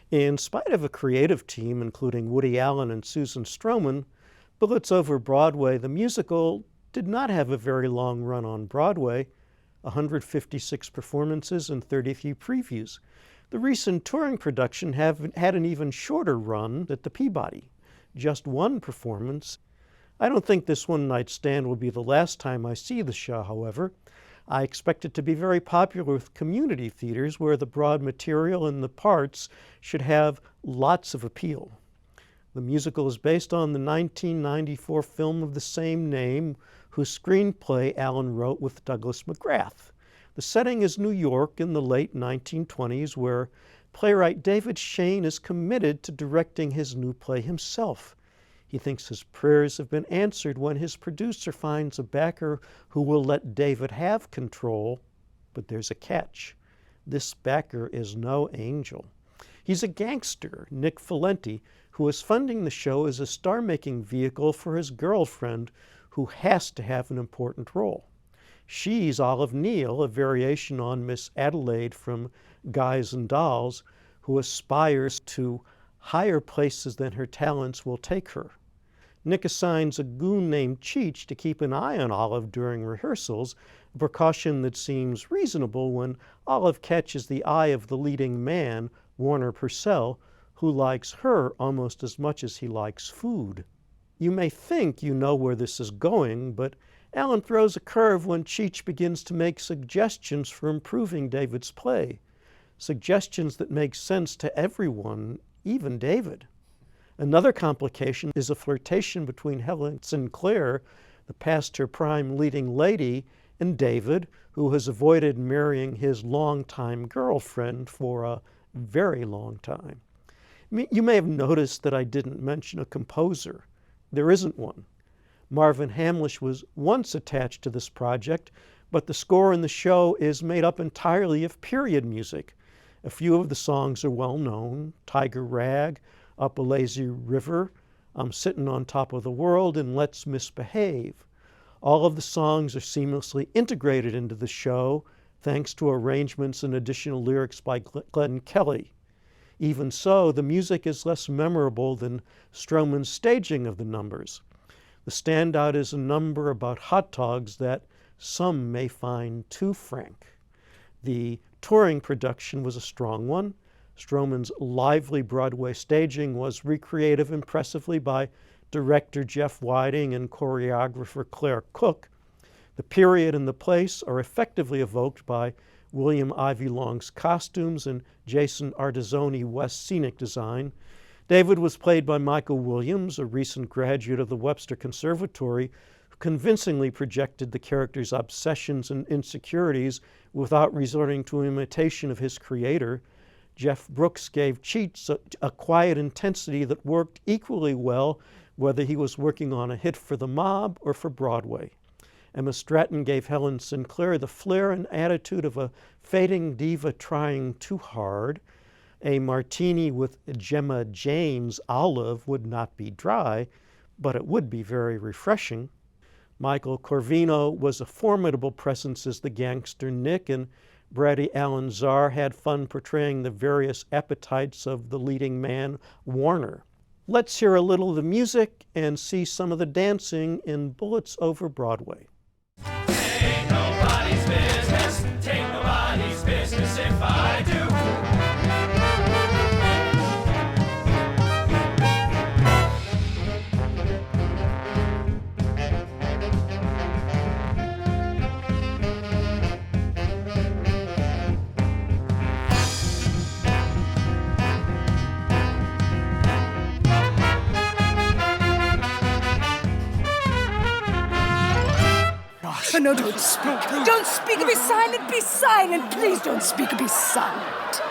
In spite of a creative team, including Woody Allen and Susan Stroman, Bullets Over Broadway, the musical, did not have a very long run on Broadway, 156 performances and 33 previews. The recent touring production had an even shorter run at the Peabody, just one performance. I don't think this one-night stand will be the last time I see the show, however. I expect it to be very popular with community theaters where the broad material and the parts should have lots of appeal. The musical is based on the 1994 film of the same name, whose screenplay Allen wrote with Douglas McGrath. The setting is New York in the late 1920s, where playwright David Shane is committed to directing his new play himself. He thinks his prayers have been answered when his producer finds a backer who will let David have control, but there's a catch. This backer is no angel. He's a gangster, Nick Valenti, who is funding the show as a star-making vehicle for his girlfriend, who has to have an important role. She's Olive Neal, a variation on Miss Adelaide from Guys and Dolls, who aspires to higher places than her talents will take her. Nick assigns a goon named Cheech to keep an eye on Olive during rehearsals, a precaution that seems reasonable when Olive catches the eye of the leading man, Warner Purcell, who likes her almost as much as he likes food. You may think you know where this is going, but Allen throws a curve when Cheech begins to make suggestions for improving David's play, suggestions that make sense to everyone, even David. Another complication is a flirtation between Helen Sinclair, the past her prime leading lady, and David, who has avoided marrying his longtime girlfriend for a very long time. You may have noticed that I didn't mention a composer. There isn't one. Marvin Hamlish was once attached to this project, but the score in the show is made up entirely of period music. A few of the songs are well known: Tiger Rag, Up a Lazy River, I'm Sitting on Top of the World, and Let's Misbehave. All of the songs are seamlessly integrated into the show, thanks to arrangements and additional lyrics by Glenn Kelly. Even so, the music is less memorable than Stroman's staging of the numbers. The standout is a number about hot dogs that some may find too frank. The touring production was a strong one. Stroman's lively Broadway staging was recreated impressively by director Jeff Whiting and choreographer Claire Cook. The period and the place are effectively evoked by William Ivy Long's costumes and Jason Artizzoni West's scenic design. David was played by Michael Williams, a recent graduate of the Webster Conservatory, who convincingly projected the character's obsessions and insecurities without resorting to imitation of his creator. Jeff Brooks gave Cheech a quiet intensity that worked equally well whether he was working on a hit for the mob or for Broadway. Emma Stratton gave Helen Sinclair the flair and attitude of a fading diva trying too hard. A martini with Gemma Jane's olive would not be dry, but it would be very refreshing. Michael Corvino was a formidable presence as the gangster Nick, and Brady Allen Czar had fun portraying the various appetites of the leading man, Warner. Let's hear a little of the music and see some of the dancing in Bullets Over Broadway. Ain't nobody's business, ain't nobody's business if I do. No, don't speak. Don't speak or be silent. Be silent. Please don't speak or be silent.